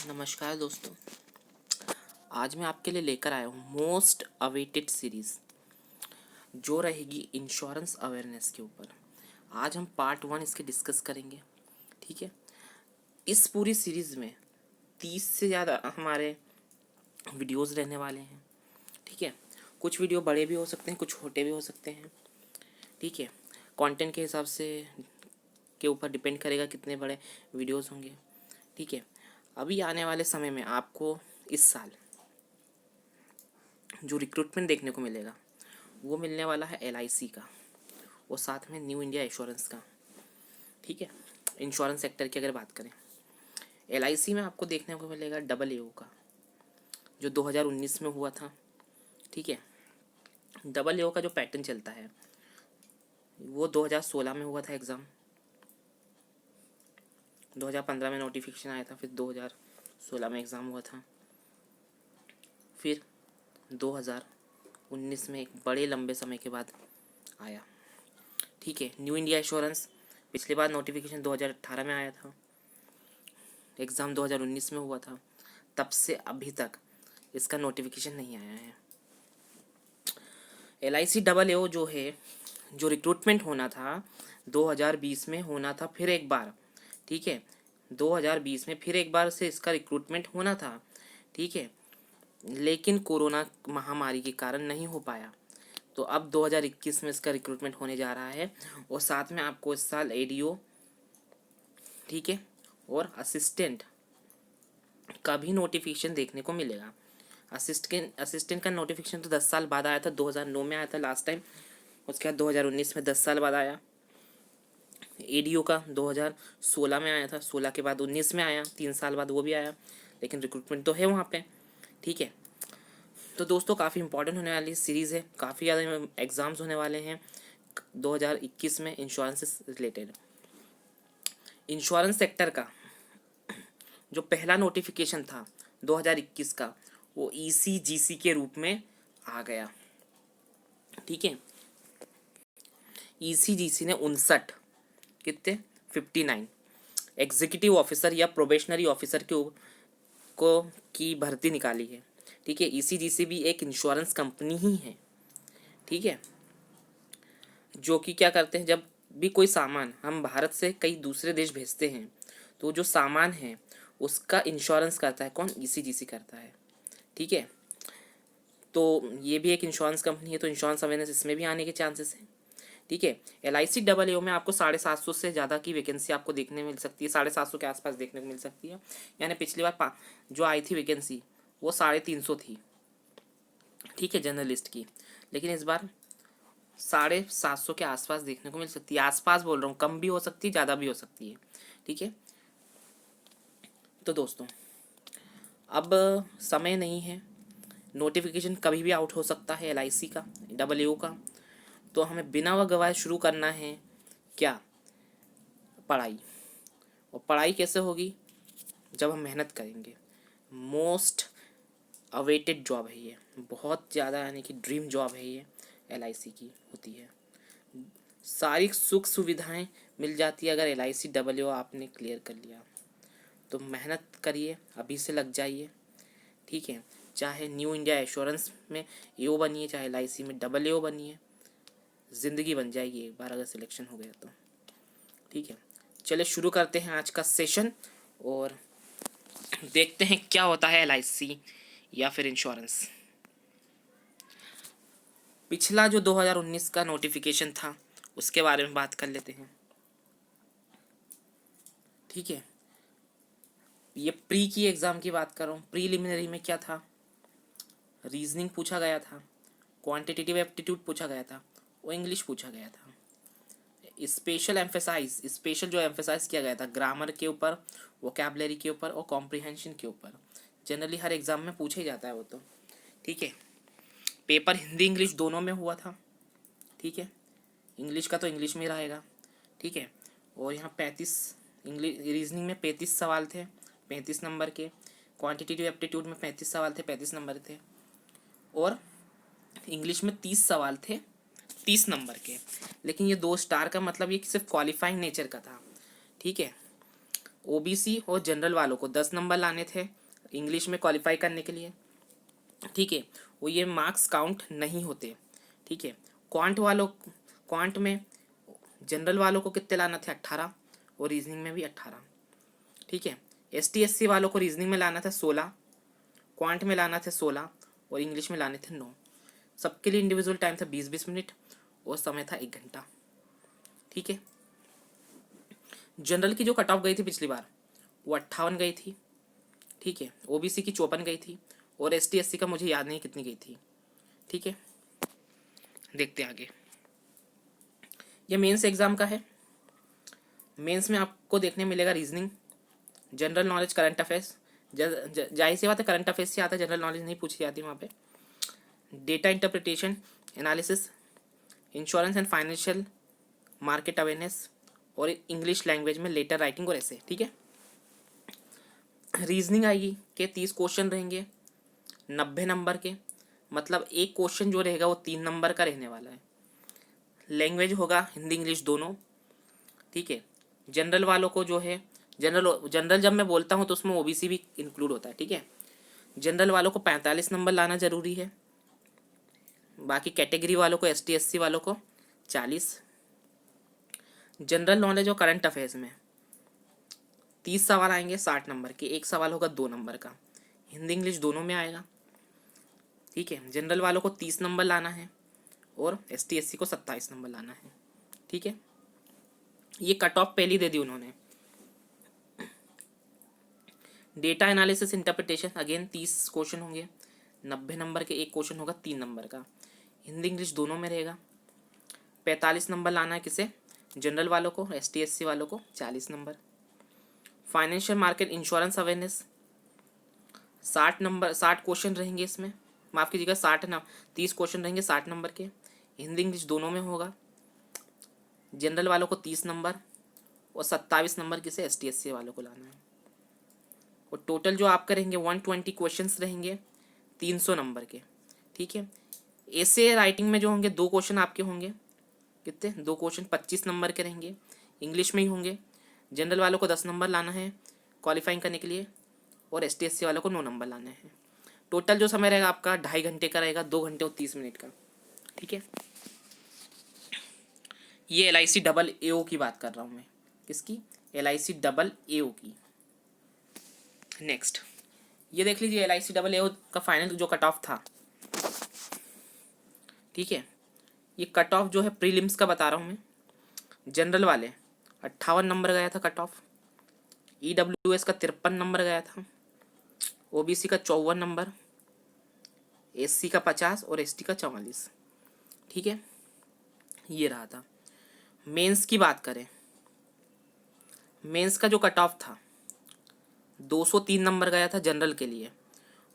नमस्कार दोस्तों। आज मैं आपके लिए लेकर आया हूँ मोस्ट अवेटेड सीरीज़ जो रहेगी इंश्योरेंस अवेयरनेस के ऊपर। आज हम पार्ट 1 इसके डिस्कस करेंगे। ठीक है, इस पूरी सीरीज़ में 30 से ज़्यादा हमारे वीडियोस रहने वाले हैं। ठीक है, कुछ वीडियो बड़े भी हो सकते हैं, कुछ छोटे भी हो सकते हैं। ठीक है, कंटेंट के हिसाब से के ऊपर डिपेंड करेगा कितने बड़े वीडियोस होंगे। ठीक है, अभी आने वाले समय में आपको इस साल जो रिक्रूटमेंट देखने को मिलेगा वो मिलने वाला है LIC का और साथ में न्यू इंडिया एश्योरेंस का। ठीक है, इंश्योरेंस सेक्टर की अगर बात करें, LIC में आपको देखने को मिलेगा AAO का जो 2019 में हुआ था। ठीक है, AAO का जो पैटर्न चलता है वो 2016 में हुआ था एग्ज़ाम, 2015 में नोटिफिकेशन आया था, फिर 2016 में एग्ज़ाम हुआ था, फिर 2019 में एक बड़े लंबे समय के बाद आया। ठीक है, न्यू इंडिया एश्योरेंस पिछली बार नोटिफिकेशन 2018 में आया था, एग्ज़ाम 2019 में हुआ था, तब से अभी तक इसका नोटिफिकेशन नहीं आया है। LIC AAO जो है, जो रिक्रूटमेंट होना था 2020 में होना था फिर एक बार। ठीक है, 2020 में फिर एक बार से इसका रिक्रूटमेंट होना था। ठीक है, लेकिन कोरोना महामारी के कारण नहीं हो पाया, तो अब 2021 में इसका रिक्रूटमेंट होने जा रहा है और साथ में आपको इस साल ADO, ठीक है, और असिस्टेंट का भी नोटिफिकेशन देखने को मिलेगा। असिस्टेंट का नोटिफिकेशन तो 10 साल बाद आया था, 2009 में आया था लास्ट टाइम, उसके बाद 2019 में 10 साल बाद आया। ADO का 2016 में आया था, 16 के बाद 19 में आया, 3 साल बाद वो भी आया, लेकिन रिक्रूटमेंट तो है वहाँ पे। ठीक है, तो दोस्तों काफ़ी इंपॉर्टेंट होने वाली सीरीज़ है, काफ़ी ज़्यादा एग्ज़ाम्स होने वाले हैं 2021 में इंश्योरेंस से रिलेटेड। इंश्योरेंस सेक्टर का जो पहला नोटिफिकेशन था 2021 का, वो ECGC के रूप में आ गया। ठीक है, ECGC ने 59 कितने 59 एग्जीक्यूटिव ऑफिसर या प्रोबेशनरी ऑफिसर को की भर्ती निकाली है। ठीक है, ECGC भी एक इंश्योरेंस कंपनी ही है। ठीक है, जो कि क्या करते हैं, जब भी कोई सामान हम भारत से कई दूसरे देश भेजते हैं तो जो सामान है उसका इंश्योरेंस करता है कौन, ECGC करता है। ठीक है, तो ये भी एक इंश्योरेंस कंपनी है, तो इंश्योरेंस अवेयरनेस इसमें भी आने के चांसेस हैं। ठीक है, LIC AAO में आपको 750 से ज़्यादा की वैकेंसी आपको देखने मिल सकती है, 750 के आसपास देखने को मिल सकती है। यानी पिछली बार जो आई थी वैकेंसी वो 350 थी। ठीक है, जर्नलिस्ट की, लेकिन इस बार 750 के आसपास देखने को मिल सकती है। आसपास बोल रहा हूँ, कम भी हो सकती है, ज़्यादा भी हो सकती है। ठीक है, तो दोस्तों अब समय नहीं है, नोटिफिकेशन कभी भी आउट हो सकता है LIC का AAO का, तो हमें बिना गवाए शुरू करना है क्या, पढ़ाई। और पढ़ाई कैसे होगी, जब हम मेहनत करेंगे। मोस्ट अवेटेड जॉब है ये, बहुत ज़्यादा, यानी कि ड्रीम जॉब है ये LIC की होती है। सारी सुख सुविधाएं मिल जाती है अगर LIC AAO आपने क्लियर कर लिया, तो मेहनत करिए, अभी से लग जाइए। ठीक है, चाहे न्यू इंडिया एश्योरेंस में AO बनिए, चाहे LIC में AAO बनिए, ज़िंदगी बन जाएगी एक बार अगर सिलेक्शन हो गया तो। ठीक है, चलिए शुरू करते हैं आज का सेशन और देखते हैं क्या होता है LIC या फिर इंश्योरेंस। पिछला जो 2019 का नोटिफिकेशन था उसके बारे में बात कर लेते हैं। ठीक है, ये प्री की एग्ज़ाम की बात कर रहा हूँ। प्रीलिमिनरी में क्या था, रीजनिंग पूछा गया था, क्वांटिटेटिव एप्टीट्यूड पूछा गया था और इंग्लिश पूछा गया था। स्पेशल जो एम्फेसाइज किया गया था ग्रामर के ऊपर, वोकैबुलरी के ऊपर और कॉम्प्रिहेंशन के ऊपर। जनरली हर एग्ज़ाम में पूछा ही जाता है वो तो। ठीक है, पेपर हिंदी इंग्लिश दोनों में हुआ था। ठीक है, इंग्लिश का तो इंग्लिश में रहेगा। ठीक है, और यहाँ 35 इंग्लिश रीजनिंग में 35 सवाल थे 35 नंबर के, क्वांटिटेटिव एप्टीट्यूड में 35 सवाल थे 35 नंबर थे, और इंग्लिश में 30 सवाल थे 30 नंबर के। लेकिन ये 2 स्टार का मतलब ये सिर्फ क्वालिफाइंग नेचर का था। ठीक है, ओबीसी और जनरल वालों को 10 नंबर लाने थे इंग्लिश में क्वालिफाई करने के लिए, ठीक है। वो ये मार्क्स काउंट नहीं होते, ठीक है। क्वांट में जनरल वालों को कितने लाना थे 18, और रीजनिंग में भी 18, ठीक है। ST SC वालों को रीजनिंग में लाना था 16, क्वांट में लाना थे 16 और इंग्लिश में लाने थे 9। सबके लिए इंडिविजुअल टाइम था 20-20 मिनट और समय था 1 घंटा, ठीक है। जनरल की जो कट ऑफ गई थी पिछली बार वो 58 गई थी, ठीक है। ओबीसी की 54 गई थी और ST SC का मुझे याद नहीं कितनी गई थी, ठीक है। देखते हैं आगे। ये मेंस एग्जाम का है। मेंस में आपको देखने मिलेगा reasoning, general knowledge, current affairs. जाहिर सी बात है करंट अफेयर्स से आता है, जनरल नॉलेज नहीं पूछी जाती वहाँ पे। Data interpretation, analysis, insurance and financial market awareness और इंग्लिश लैंग्वेज में लेटर राइटिंग और ऐसे, ठीक है। रीजनिंग आएगी के 30 क्वेश्चन रहेंगे 90 नंबर के, मतलब एक क्वेश्चन जो रहेगा वो 3 नंबर का रहने वाला है। लैंग्वेज होगा हिंदी इंग्लिश दोनों, ठीक है। जनरल वालों को जो है जनरल जब मैं बोलता हूँ तो उसमें ओबीसी भी इंक्लूड होता है, ठीक है। जनरल वालों को 45 नंबर लाना जरूरी है, बाकी कैटेगरी वालों को ST SC वालों को 40। जनरल नॉलेज और करंट अफेयर्स में 30 सवाल आएंगे 60 नंबर के, एक सवाल होगा 2 नंबर का, हिंदी इंग्लिश दोनों में आएगा, ठीक है। जनरल वालों को 30 नंबर लाना है और ST SC को 27 नंबर लाना है, ठीक है। ये कट ऑफ पहली दे दी उन्होंने। Data analysis interpretation again 30 question होंगे 90 नंबर के, एक क्वेश्चन होगा 3 नंबर का, हिंदी इंग्लिश दोनों में रहेगा। 45 नंबर लाना है किसे, जनरल वालों को, ST SC वालों को 40 number. Financial market insurance awareness 60 question रहेंगे इसमें, माफ़ कीजिएगा 30 क्वेश्चन रहेंगे 60 नंबर के, हिंदी इंग्लिश दोनों में होगा। जनरल वालों को 30 नंबर और 27 नंबर किसे ST SC वालों को लाना है। और टोटल जो आपके रहेंगे 120 क्वेश्चंस रहेंगे 300 नंबर के, ठीक है। ऐसे राइटिंग में जो होंगे 2 क्वेश्चन आपके होंगे, कितने 2 क्वेश्चन 25 नंबर के रहेंगे, इंग्लिश में ही होंगे। जनरल वालों को 10 नंबर लाना है क्वालिफाइंग करने के लिए और ST SC वालों को 9 नंबर लाने हैं। टोटल जो समय रहेगा आपका 2.5 घंटे का रहेगा, 2 घंटे और 30 मिनट का, ठीक है। ये LIC डबल AO की बात कर रहा हूँ मैं, किसकी, LIC डबल AO की। नेक्स्ट ये देख लीजिए LIC डबल AO का फाइनल जो कट ऑफ था, ठीक है। ये कट ऑफ जो है प्रीलिम्स का बता रहा हूँ मैं। जनरल वाले 58 नंबर गया था कट ऑफ, EWS का 53 नंबर गया था, OBC का 54 नंबर, SC का 50 और ST का 44, ठीक है। ये रहा था। मेंस की बात करें, मेंस का जो कट ऑफ था 203 नंबर गया था जनरल के लिए,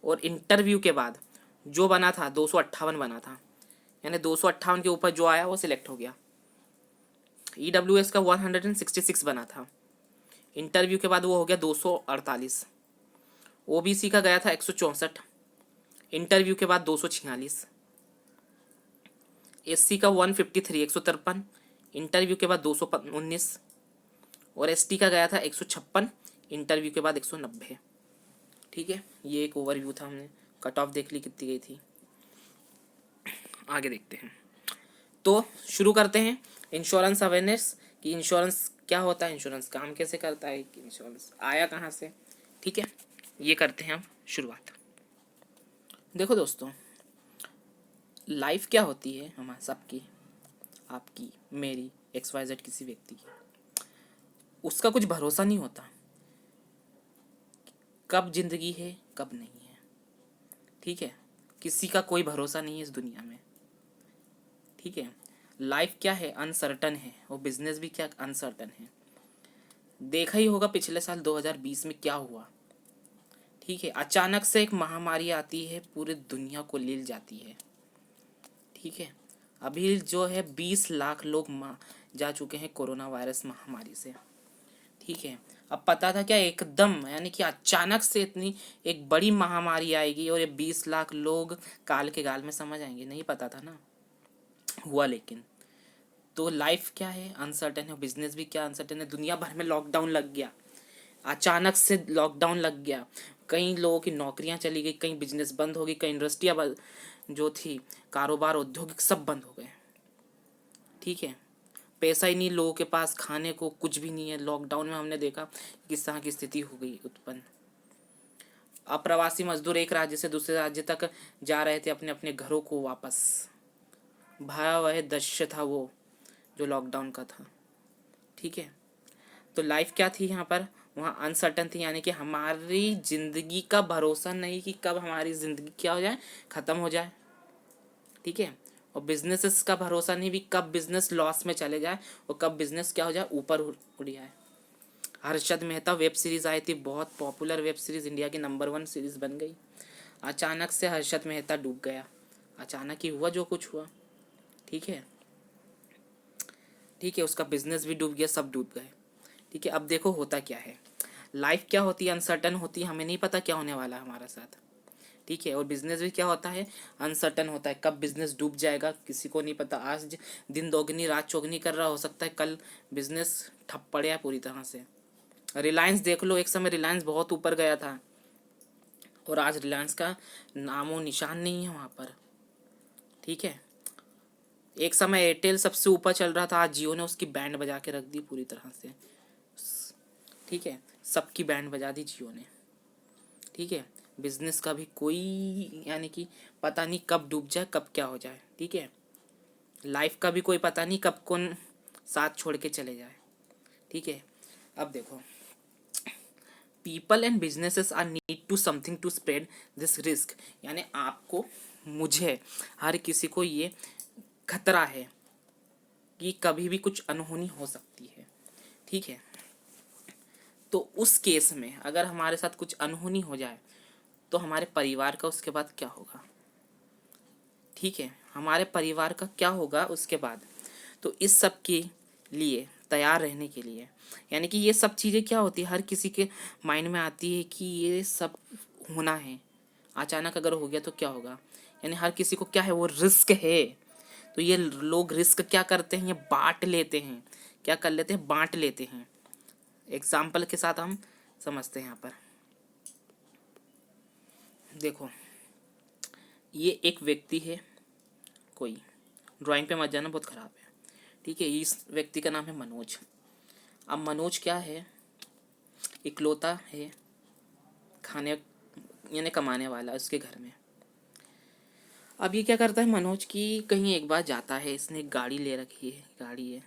और इंटरव्यू के बाद जो बना था 258 बना था, यानी 258 के ऊपर जो आया वो सिलेक्ट हो गया। EWS का 166 बना था, इंटरव्यू के बाद वो हो गया 248। OBC का गया था 164, इंटरव्यू के बाद 246। SC का 153 153, इंटरव्यू के बाद 219। और ST का गया था 156, इंटरव्यू के बाद 190, ठीक है। ये एक ओवरव्यू था, हमने कट ऑफ देख ली कितनी गई थी। आगे देखते हैं, तो शुरू करते हैं इंश्योरेंस अवेयरनेस कि इंश्योरेंस क्या होता है, इंश्योरेंस काम कैसे करता है, कि इंश्योरेंस आया कहाँ से, ठीक है। ये करते हैं हम शुरुआत। देखो दोस्तों, लाइफ क्या होती है हमारी सबकी, आपकी, मेरी, XYZ किसी व्यक्ति की, उसका कुछ भरोसा नहीं होता, कब जिंदगी है कब नहीं है, ठीक है। किसी का कोई भरोसा नहीं है इस दुनिया में, ठीक है। लाइफ क्या है, अनसर्टन है, और बिजनेस भी क्या अनसर्टन है। देखा ही होगा पिछले साल 2020 में क्या हुआ, ठीक है। अचानक से एक महामारी आती है, पूरी दुनिया को ले जाती है, ठीक है। अभी जो है 20 लाख लोग जा चुके हैं कोरोना वायरस महामारी से, ठीक है। अब पता था क्या, एकदम यानी कि अचानक से इतनी एक बड़ी महामारी आएगी और ये 20 लाख लोग काल के गाल में समझ आएंगे, नहीं पता था ना, हुआ लेकिन। तो लाइफ क्या है, अनसर्टन है, बिजनेस भी क्या अनसर्टन है, दुनिया भर में लॉकडाउन लग गया, अचानक से लॉकडाउन लग गया, कई लोगों की नौकरियां चली गई, कई बिजनेस बंद हो गई, कई इंडस्ट्रियाँ जो थी, कारोबार औद्योगिक सब बंद हो गए। ठीक है, पैसा ही नहीं लोगों के पास, खाने को कुछ भी नहीं है। लॉकडाउन में हमने देखा कि किस तरह की स्थिति हो गई उत्पन्न। अप्रवासी मजदूर एक राज्य से दूसरे राज्य तक जा रहे थे अपने अपने घरों को वापस। भयावह दृश्य था वो जो लॉकडाउन का था। ठीक है, तो लाइफ क्या थी यहाँ पर, वहाँ अनसर्टन थी, यानी कि हमारी ज़िंदगी का भरोसा नहीं कि कब हमारी ज़िंदगी क्या हो जाए, ख़त्म हो जाए। ठीक है, और बिजनेसेस का भरोसा नहीं भी कब बिजनेस लॉस में चले जाए और कब बिजनेस क्या हो जाए, ऊपर उड़ जाए। हर्षद मेहता वेब सीरीज़ आई थी, बहुत पॉपुलर वेब सीरीज़, इंडिया की नंबर 1 सीरीज़ बन गई। अचानक से हर्षद मेहता डूब गया, अचानक ही हुआ जो कुछ हुआ। ठीक है, ठीक है, उसका बिजनेस भी डूब गया, सब डूब गए। ठीक है, अब देखो होता क्या है, लाइफ क्या होती है, अनसर्टन होती है, हमें नहीं पता क्या होने वाला है हमारे साथ। ठीक है, और बिजनेस भी क्या होता है, अनसर्टन होता है, कब बिजनेस डूब जाएगा किसी को नहीं पता। आज दिन दोगुनी रात चौगुनी कर रहा, हो सकता है कल बिजनेस ठप पड़ जाए पूरी तरह से। रिलायंस देख लो, एक समय रिलायंस बहुत ऊपर गया था और आज रिलायंस का नामो निशान नहीं है वहाँ पर। ठीक है, एक समय एयरटेल सबसे ऊपर चल रहा था, आज जियो ने उसकी बैंड बजा के रख दी पूरी तरह से। ठीक है, सबकी बैंड बजा दी जियो ने। ठीक है, बिजनेस का भी कोई यानी कि पता नहीं कब डूब जाए कब क्या हो जाए। ठीक है, लाइफ का भी कोई पता नहीं कब कौन साथ छोड़ के चले जाए। ठीक है, अब देखो, people and businesses are need to something to spread this risk, यानी आपको, मुझे, हर किसी को ये खतरा है कि कभी भी कुछ अनहोनी हो सकती है। ठीक है, तो उस केस में अगर हमारे साथ कुछ अनहोनी हो जाए तो हमारे परिवार का उसके बाद क्या होगा। ठीक है, हमारे परिवार का क्या होगा उसके बाद। तो इस सब के लिए तैयार रहने के लिए, यानी कि ये सब चीज़ें क्या होती है, हर किसी के माइंड में आती है कि ये सब होना है, अचानक अगर हो गया तो क्या होगा। यानी हर किसी को क्या है, वो रिस्क है। तो ये लोग रिस्क क्या करते हैं, ये बांट लेते हैं, क्या कर लेते हैं, बांट लेते हैं। एग्जाम्पल के साथ हम समझते हैं यहाँ पर। देखो, ये एक व्यक्ति है, कोई, ड्राइंग पे मत जाना बहुत ख़राब है। ठीक है, इस व्यक्ति का नाम है मनोज। अब मनोज क्या है, इकलौता है खाने यानी कमाने वाला उसके घर में। अब ये क्या करता है मनोज की, कहीं एक बार जाता है, इसने एक गाड़ी ले रखी है, गाड़ी है,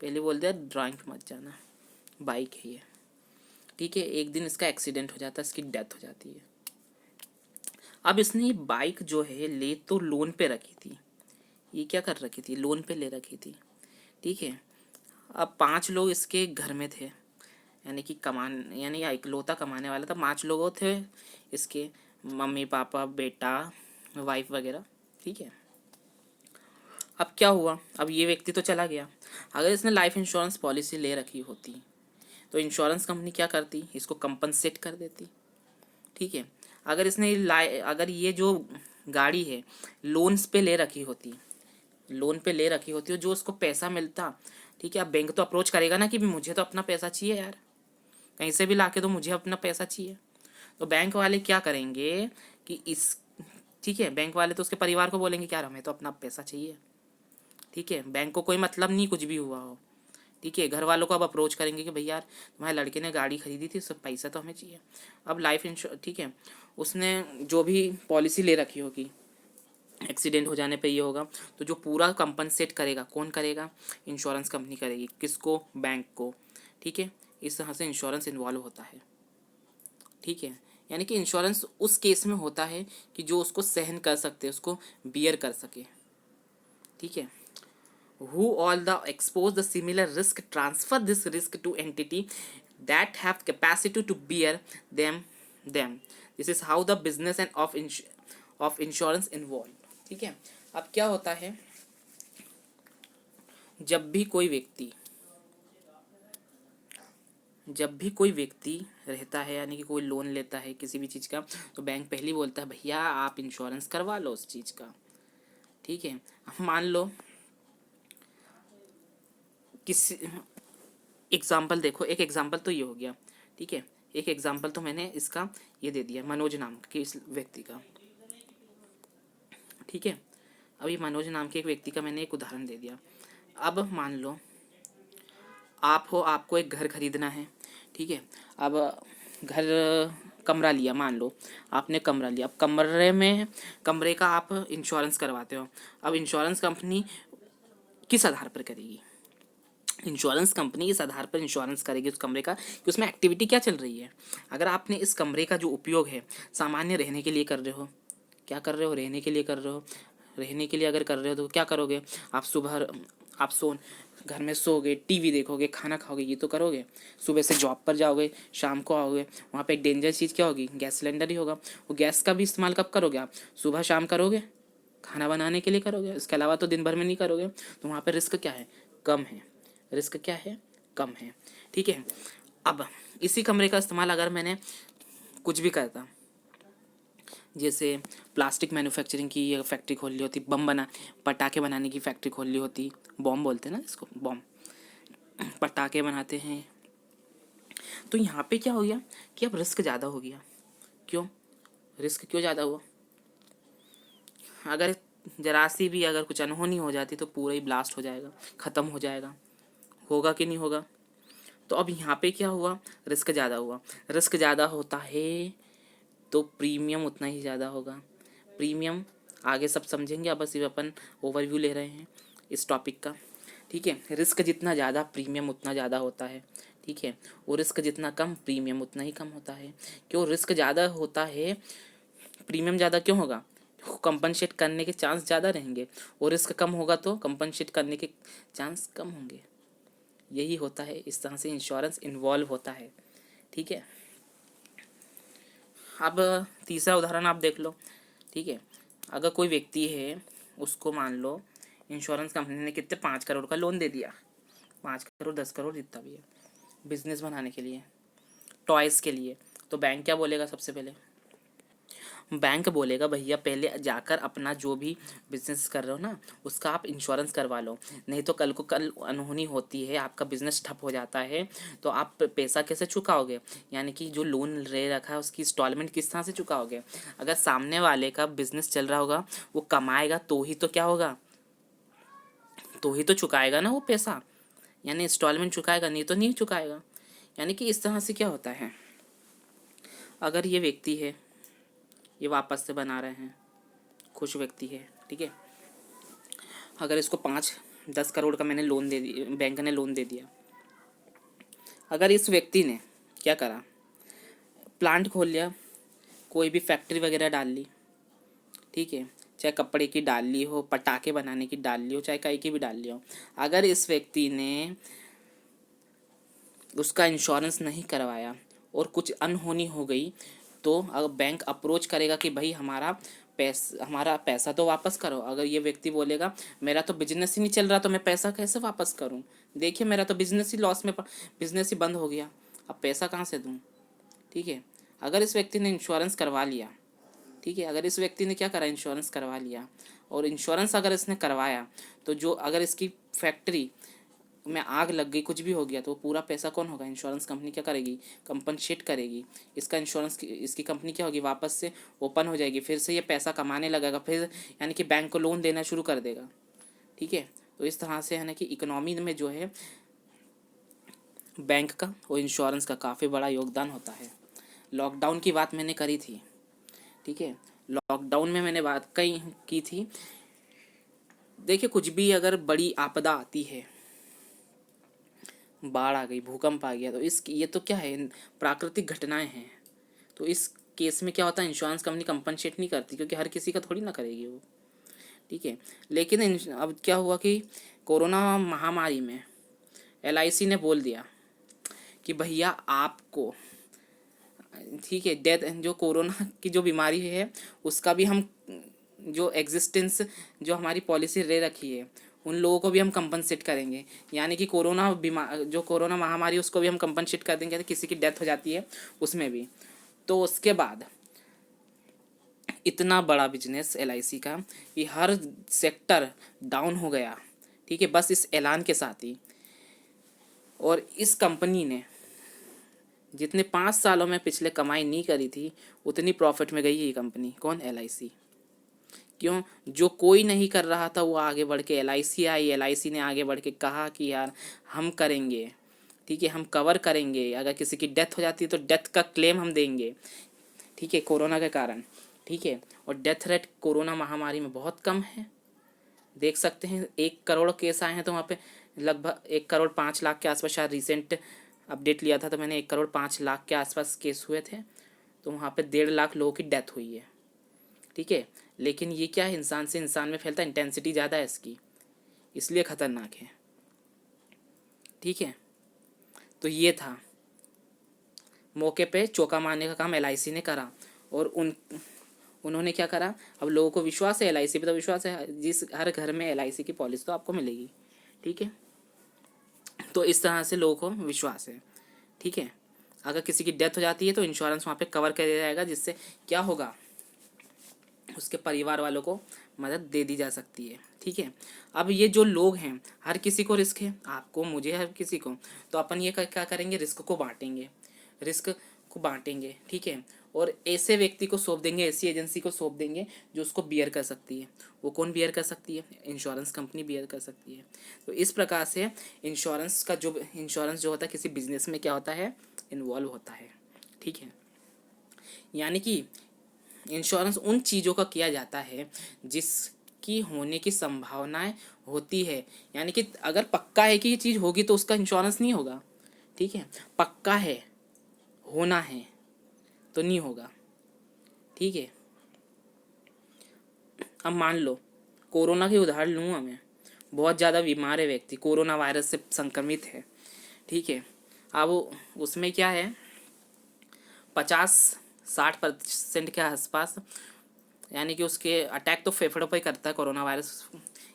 पहले बोल दिया ड्राइंग पे मत जाना, बाइक है ये। ठीक है, एक दिन इसका एक्सीडेंट हो जाता है, इसकी डेथ हो जाती है। अब इसने ये बाइक जो है ले तो लोन पे रखी थी, ये क्या कर रखी थी, लोन पे ले रखी थी। ठीक है, अब 5 लोग इसके घर में थे, यानी कि यानी इकलौता कमाने वाला था, 5 लोग थे इसके, मम्मी पापा बेटा वाइफ वगैरह। ठीक है, अब क्या हुआ, अब ये व्यक्ति तो चला गया, अगर इसने लाइफ इंश्योरेंस पॉलिसी ले रखी होती तो इंश्योरेंस कंपनी क्या करती, इसको कंपनसेट कर देती। ठीक है, अगर इसने अगर ये जो गाड़ी है लोन्स पे ले रखी होती, लोन पे ले रखी होती हो, जो उसको पैसा मिलता। ठीक है, अब बैंक तो अप्रोच करेगा ना कि भी मुझे तो अपना पैसा चाहिए यार, कहीं से भी ला के दो, मुझे अपना पैसा चाहिए। तो बैंक वाले क्या करेंगे कि इस, ठीक है, बैंक वाले तो उसके परिवार को बोलेंगे कि यार हमें तो अपना पैसा चाहिए। ठीक है, बैंक को कोई मतलब नहीं कुछ भी हुआ हो। ठीक है, घर वालों को अब अप्रोच करेंगे कि भैया यार तुम्हारे लड़के ने गाड़ी खरीदी थी, सब पैसा तो हमें चाहिए। अब लाइफ इंश्योर, ठीक है, उसने जो भी पॉलिसी ले रखी होगी, एक्सीडेंट हो जाने पे ये होगा, तो जो पूरा कंपनसेट करेगा कौन करेगा, इंश्योरेंस कंपनी करेगी, किसको, बैंक को। ठीक है, इस तरह से इंश्योरेंस इन्वॉल्व होता है। ठीक है, यानी कि इंश्योरेंस उस केस में होता है कि जो उसको सहन कर सकते, उसको बियर कर सके। ठीक है, who all the expose the similar risk transfer this risk to entity that have capacity to bear them this is how the business and of insurance involved। ठीक है, अब क्या होता है, जब भी कोई व्यक्ति रहता है, यानी कि कोई लोन लेता है किसी भी चीज़ का, तो बैंक पहले ही बोलता है भैया आप इंश्योरेंस करवा लो उस चीज़ का। ठीक है, अब मान लो किसी एग्जाम्पल देखो, एक एग्जाम्पल तो ये हो गया। ठीक है, एक एग्जाम्पल तो मैंने इसका ये दे दिया, मनोज नाम के इस व्यक्ति का। ठीक है, अभी मनोज नाम के एक व्यक्ति का मैंने एक उदाहरण दे दिया। अब मान लो आप हो, आपको एक घर खरीदना है। ठीक है, अब घर कमरा लिया, मान लो आपने कमरा लिया। अब कमरे का आप इंश्योरेंस करवाते हो। अब इंश्योरेंस कंपनी किस आधार पर करेगी? इंश्योरेंस कंपनी इस आधार पर इंश्योरेंस करेगी उस कमरे का कि उसमें एक्टिविटी क्या चल रही है। अगर आपने इस कमरे का जो उपयोग है सामान्य रहने के लिए कर रहे हो, क्या कर रहे हो, रहने के लिए कर रहे हो, रहने के लिए अगर कर रहे हो तो क्या करोगे? आप सुबह आप घर में सोओगे, टीवी देखोगे, खाना खाओगे, ये तो करोगे। सुबह से जॉब पर जाओगे, शाम को आओगे, वहाँ पे एक डेंजर चीज़ क्या होगी? गैस सिलेंडर ही होगा। वो गैस का भी इस्तेमाल कब करोगे आप? सुबह शाम करोगे, खाना बनाने के लिए करोगे, इसके अलावा तो दिन भर में नहीं करोगे। तो वहाँ पे रिस्क क्या है? कम है। रिस्क क्या है? कम है। ठीक है, अब इसी कमरे का इस्तेमाल अगर मैंने कुछ भी करता, जैसे प्लास्टिक मैन्युफैक्चरिंग की ये फैक्ट्री खोल ली होती, पटाखे बनाने की फैक्ट्री खोल ली होती, बॉम्ब बोलते हैं ना इसको, बॉम्ब, पटाखे बनाते हैं, तो यहाँ पे क्या हो गया कि अब रिस्क ज़्यादा हो गया। क्यों? रिस्क क्यों ज़्यादा हुआ? अगर जरा सी भी अगर कुछ अनहोनी हो जाती तो पूरा ही ब्लास्ट हो जाएगा, ख़त्म हो जाएगा। होगा कि नहीं होगा? तो अब यहाँ पे क्या हुआ? रिस्क ज़्यादा हुआ। रिस्क ज़्यादा होता है तो प्रीमियम उतना ही ज़्यादा होगा। प्रीमियम आगे सब समझेंगे, अब बस ये अपन ओवरव्यू ले रहे हैं इस टॉपिक का। ठीक है, रिस्क जितना ज़्यादा प्रीमियम उतना ज़्यादा होता है। ठीक है, और रिस्क जितना कम प्रीमियम उतना ही कम होता है। क्यों रिस्क ज़्यादा होता है, प्रीमियम ज़्यादा क्यों होगा? कंपनसेट करने के चांस ज़्यादा रहेंगे, और रिस्क कम होगा तो कंपनसेट करने के चांस कम होंगे। यही होता है, इस तरह से इंश्योरेंस इन्वॉल्व होता है। ठीक है, अब तीसरा उदाहरण आप देख लो। ठीक है, अगर कोई व्यक्ति है, उसको मान लो इंश्योरेंस कंपनी ने कितने 5 करोड़ का लोन दे दिया, 5 करोड़ 10 करोड़ जितना भी है, बिजनेस बनाने के लिए, टॉयज़ के लिए। तो बैंक क्या बोलेगा? सबसे पहले बैंक बोलेगा भैया पहले जाकर अपना जो भी बिजनेस कर रहे हो ना उसका आप इंश्योरेंस करवा लो, नहीं तो कल अनहोनी होती है, आपका बिजनेस ठप हो जाता है, तो आप पैसा कैसे चुकाओगे? यानी कि जो लोन ले रखा है उसकी इंस्टॉलमेंट किस तरह से चुकाओगे? अगर सामने वाले का बिजनेस चल रहा होगा, वो कमाएगा तो ही तो क्या होगा, तो ही तो चुकाएगा ना वो पैसा, यानी इंस्टॉलमेंट चुकाएगा, नहीं तो नहीं चुकाएगा। यानी कि इस तरह से क्या होता है, अगर ये व्यक्ति है, ये वापस से बना रहे हैं, खुश व्यक्ति है। ठीक है, अगर इसको 5-10 करोड़ का मैंने लोन दे दिया, बैंक ने लोन दे दिया, अगर इस व्यक्ति ने क्या करा, प्लांट खोल लिया, कोई भी फैक्ट्री वगैरह डाल ली। ठीक है, चाहे कपड़े की डाल ली हो, पटाखे बनाने की डाल ली हो, चाहे कहीं की भी डाल ली हो, अगर इस व्यक्ति ने उसका इंश्योरेंस नहीं करवाया और कुछ अनहोनी हो गई, तो अगर बैंक अप्रोच करेगा कि भाई हमारा पैसा तो वापस करो। अगर ये व्यक्ति बोलेगा मेरा तो बिजनेस ही नहीं चल रहा तो मैं पैसा कैसे वापस करूं, देखिए मेरा तो बिजनेस ही लॉस में, बिजनेस ही बंद हो गया, अब पैसा कहाँ से दूं? ठीक है, अगर इस व्यक्ति ने इंश्योरेंस करवा लिया, ठीक है, अगर इस व्यक्ति ने क्या करा, इंश्योरेंस करवा लिया, और इंश्योरेंस अगर इसने करवाया तो जो अगर इसकी फैक्ट्री में आग लग गई, कुछ भी हो गया, तो पूरा पैसा कौन होगा? इंश्योरेंस कंपनी क्या करेगी? कंपनसेट करेगी। इसका इंश्योरेंस इसकी कंपनी क्या होगी? वापस से ओपन हो जाएगी, फिर से ये पैसा कमाने लगेगा, फिर यानी कि बैंक को लोन देना शुरू कर देगा। ठीक है, तो इस तरह से है ना कि इकोनॉमी में जो है बैंक का और इंश्योरेंस का काफ़ी बड़ा योगदान होता है। लॉकडाउन की बात मैंने करी थी। ठीक है, लॉकडाउन में मैंने बात की थी, देखिए कुछ भी अगर बड़ी आपदा आती है, बाढ़ आ गई, भूकंप आ गया, तो ये तो क्या है, प्राकृतिक घटनाएं हैं। तो इस केस में क्या होता है, इंश्योरेंस कंपनी कंपनसेट नहीं करती, क्योंकि हर किसी का थोड़ी ना करेगी वो। ठीक है, लेकिन अब क्या हुआ कि कोरोना महामारी में LIC ने बोल दिया कि भैया आपको, ठीक है, डेथ जो कोरोना की जो बीमारी है उसका भी हम जो एग्जिस्टेंस जो हमारी पॉलिसी ले रखी है उन लोगों को भी हम कंपनसेट करेंगे। यानी कि जो कोरोना महामारी उसको भी हम कंपनसेट कर देंगे, तो किसी की डेथ हो जाती है उसमें भी। तो उसके बाद इतना बड़ा बिजनेस LIC का कि हर सेक्टर डाउन हो गया। ठीक है, बस इस ऐलान के साथ ही। और इस कंपनी ने जितने 5 सालों में पिछले कमाई नहीं करी थी उतनी प्रॉफिट में गई ये कंपनी। कौन? LIC। क्यों? जो कोई नहीं कर रहा था वो आगे बढ़ के LIC आई। LIC ने आगे बढ़ के कहा कि यार हम करेंगे, ठीक है, हम कवर करेंगे, अगर किसी की डेथ हो जाती है तो डेथ का क्लेम हम देंगे, ठीक है, कोरोना के कारण, ठीक है। और डेथ रेट कोरोना महामारी में बहुत कम है, देख सकते हैं 1 करोड़ केस आए हैं तो वहाँ पे लगभग 1,05,00,000 के आसपास, शायद रिसेंट अपडेट लिया था तो मैंने 1,05,00,000 के आसपास केस हुए थे, तो वहाँ पे 1.5 लाख लोगों की डेथ हुई है, ठीक है। लेकिन ये क्या है, इंसान से इंसान में फैलता है, इंटेंसिटी ज़्यादा है इसकी, इसलिए ख़तरनाक है, ठीक है। तो ये था, मौके पे चौका मारने का काम LIC ने करा। और उन्होंने क्या करा, अब लोगों को विश्वास है LIC पे, तो विश्वास है, जिस हर घर में LIC की पॉलिसी तो आपको मिलेगी, ठीक है। तो इस तरह से लोगों को विश्वास है, ठीक है। अगर किसी की डेथ हो जाती है तो इंश्योरेंस वहाँ पे कवर कर दिया जाएगा, जिससे क्या होगा, उसके परिवार वालों को मदद दे दी जा सकती है, ठीक है। अब ये जो लोग हैं, हर किसी को रिस्क है, आपको, मुझे, हर किसी को, तो अपन ये क्या करेंगे, रिस्क को बांटेंगे, रिस्क को बांटेंगे, ठीक है। और ऐसे व्यक्ति को सौंप देंगे, ऐसी एजेंसी को सौंप देंगे जो उसको बियर कर सकती है। वो कौन बियर कर सकती है? इंश्योरेंस कंपनी बियर कर सकती है। तो इस प्रकार से इंश्योरेंस जो होता है किसी बिजनेस में क्या होता है, इन्वॉल्व होता है, ठीक है। यानी कि इंश्योरेंस उन चीज़ों का किया जाता है जिसकी होने की संभावनाएं होती है। यानी कि अगर पक्का है कि ये चीज़ होगी तो उसका इंश्योरेंस नहीं होगा, ठीक है। पक्का है, होना है तो नहीं होगा, ठीक है। अब मान लो कोरोना की उदाहरण लूँगा मैं, बहुत ज़्यादा बीमार है व्यक्ति, कोरोना वायरस से संक्रमित है, ठीक है। अब उसमें क्या है, 50-60% के आसपास, यानी कि उसके अटैक तो फेफड़ों पर ही करता है कोरोना वायरस,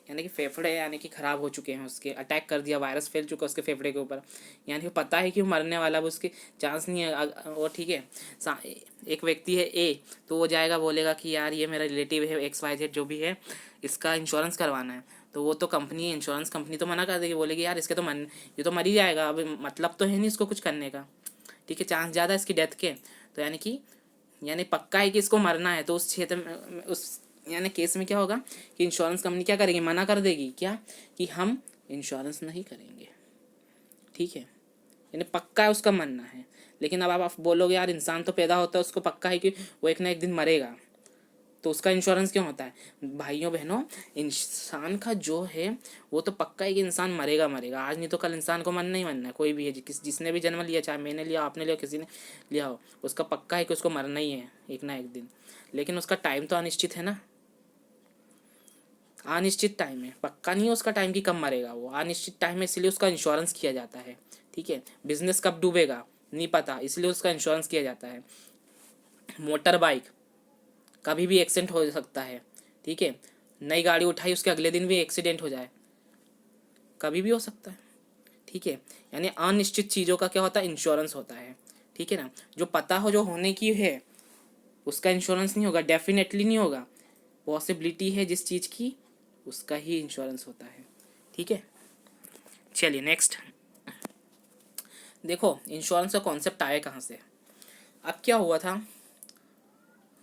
यानी कि फेफड़े यानी कि ख़राब हो चुके हैं, उसके अटैक कर दिया, वायरस फैल चुका उसके फेफड़े के ऊपर, यानी कि पता है कि वो मरने वाला, अब उसके चांस नहीं है। और ठीक है, एक व्यक्ति है A, तो वो जाएगा बोलेगा कि यार ये मेरा रिलेटिव है XYZ जो भी है, इसका इंश्योरेंस करवाना है, तो वो तो कंपनी, इंश्योरेंस कंपनी तो मना कर देगी, बोलेगी यार इसके तो ये तो मर ही जाएगा, अब मतलब तो है नहीं इसको कुछ करने का, ठीक है, चांस ज़्यादा है इसकी डेथ के। तो यानी पक्का है कि इसको मरना है, तो उस क्षेत्र में, उस यानी केस में क्या होगा कि इंश्योरेंस कंपनी क्या करेगी, मना कर देगी, क्या कि हम इंश्योरेंस नहीं करेंगे, ठीक है। यानी पक्का है, उसका मरना है। लेकिन अब आप बोलोगे यार इंसान तो पैदा होता है, उसको पक्का है कि वो एक ना एक दिन मरेगा, तो उसका इंश्योरेंस क्यों होता है? भाइयों बहनों, इंसान का जो है वो तो पक्का है कि इंसान मरेगा मरेगा, आज नहीं तो कल इंसान को मरना ही मरना है, कोई भी है, जिसने भी जन्म लिया, चाहे मैंने लिया, आपने लिया, किसी ने लिया हो, उसका पक्का है कि उसको मरना ही है एक ना एक दिन। लेकिन उसका टाइम तो अनिश्चित है ना, अनिश्चित टाइम है, पक्का नहीं है उसका टाइम कि कब मरेगा, वो अनिश्चित टाइम है, इसलिए उसका इंश्योरेंस किया जाता है, ठीक है। बिजनेस कब डूबेगा नहीं पता, इसलिए उसका इंश्योरेंस किया जाता है। मोटर बाइक, कभी भी एक्सीडेंट हो सकता है, ठीक है। नई गाड़ी उठाई, उसके अगले दिन भी एक्सीडेंट हो जाए, कभी भी हो सकता है, ठीक है। यानी अनिश्चित चीज़ों का क्या होता है, इंश्योरेंस होता है, ठीक है ना। जो पता हो, जो होने की है, उसका इंश्योरेंस नहीं होगा, डेफिनेटली नहीं होगा, पॉसिबिलिटी है जिस चीज़ की, उसका ही इंश्योरेंस होता है, ठीक है। चलिए नेक्स्ट देखो, इंश्योरेंस का कॉन्सेप्ट आया कहाँ से। अब क्या हुआ था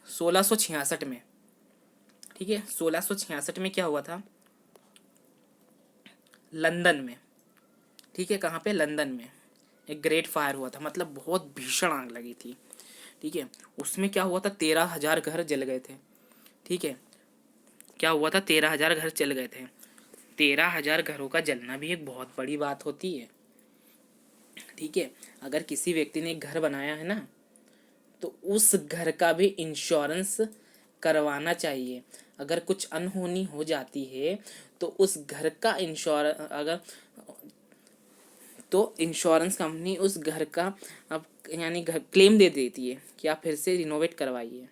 1666 में, ठीक है, 1666 में क्या हुआ था, लंदन में, ठीक है, कहाँ पे, लंदन में एक ग्रेट फायर हुआ था, मतलब बहुत भीषण आग लगी थी, ठीक है। उसमें क्या हुआ था, 13,000 घर जल गए थे, ठीक है। क्या हुआ था, 13,000 घर जल गए थे। 13,000 घरों का जलना भी एक बहुत बड़ी बात होती है, ठीक है। अगर किसी व्यक्ति ने एक घर बनाया है ना, तो उस घर का भी इंश्योरेंस करवाना चाहिए। अगर कुछ अनहोनी हो जाती है तो उस घर का अगर तो इंश्योरेंस कंपनी उस घर का अब यानी घर क्लेम दे देती है कि आप फिर से रिनोवेट करवाइए,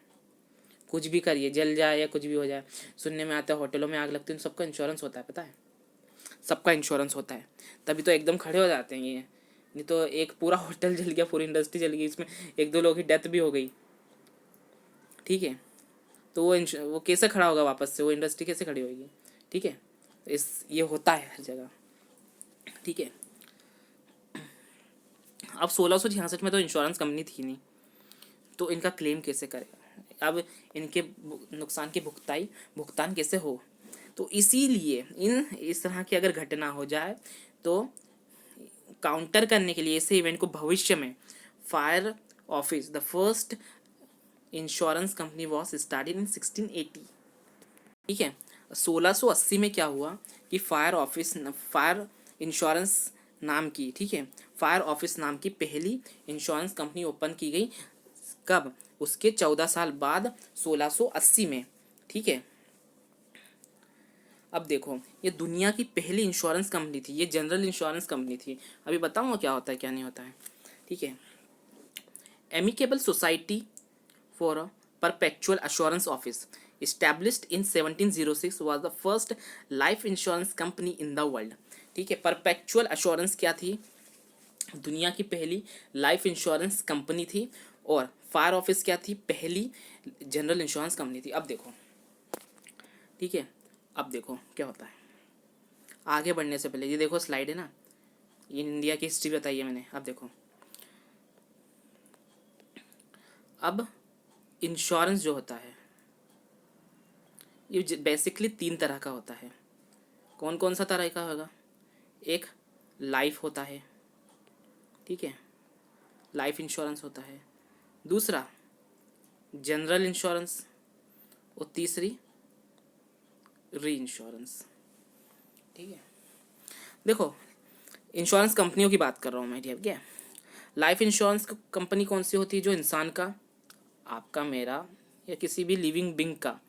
कुछ भी करिए, जल जाए या कुछ भी हो जाए। सुनने में आता है होटलों में आग लगती है, सबका इंश्योरेंस होता है, पता है, सबका इंश्योरेंस होता है, तभी तो एकदम खड़े हो जाते हैं ये, नहीं तो एक पूरा होटल जल गया, पूरी इंडस्ट्री जल गई, इसमें 1-2 लोगों की डेथ भी हो गई, ठीक है। तो वो कैसे खड़ा होगा वापस से, वो इंडस्ट्री कैसे खड़ी होगी, ठीक है। ये होता है हर जगह, ठीक है। अब 1666 में तो इंश्योरेंस कंपनी थी नहीं, तो इनका क्लेम कैसे करें, अब इनके नुकसान की भुगतान कैसे हो। तो इसीलिए इस तरह की अगर घटना हो जाए तो काउंटर करने के लिए ऐसे इवेंट को भविष्य में fire office, the first insurance company was started in 1680। ठीक है, 1680 में क्या हुआ कि फायर इंश्योरेंस नाम की, ठीक है, फायर ऑफिस नाम की पहली इंश्योरेंस कंपनी ओपन की गई। कब? उसके 14 साल बाद 1680 में। ठीक है, अब देखो ये दुनिया की पहली इंश्योरेंस कंपनी थी, ये जनरल इंश्योरेंस कंपनी थी। अभी बताऊंगा क्या होता है क्या नहीं होता है। ठीक है, amicable society for a perpetual assurance office established in 1706 was the first life insurance company in the world। ठीक है, परपेचुअल एश्योरेंस क्या थी? दुनिया की पहली लाइफ इंश्योरेंस कंपनी थी। और फायर ऑफिस क्या थी? पहली जनरल इंश्योरेंस कंपनी थी। अब देखो, ठीक है, अब देखो क्या होता है। आगे बढ़ने से पहले ये देखो स्लाइड है ना, ये इंडिया की हिस्ट्री बताई है मैंने। अब देखो, अब इंश्योरेंस जो होता है ये बेसिकली 3 तरह का होता है। कौन कौन सा तरह का होगा? एक लाइफ होता है, ठीक है, लाइफ इंश्योरेंस होता है। दूसरा जनरल इंश्योरेंस, और तीसरी री इंश्योरेंस। ठीक है, देखो इंश्योरेंस कंपनियों की बात कर रहा हूँ मैं, ठीक है। लाइफ इंश्योरेंस कंपनी कौन सी होती है? जो इंसान का, आपका, मेरा, या किसी भी लिविंग बिंग का,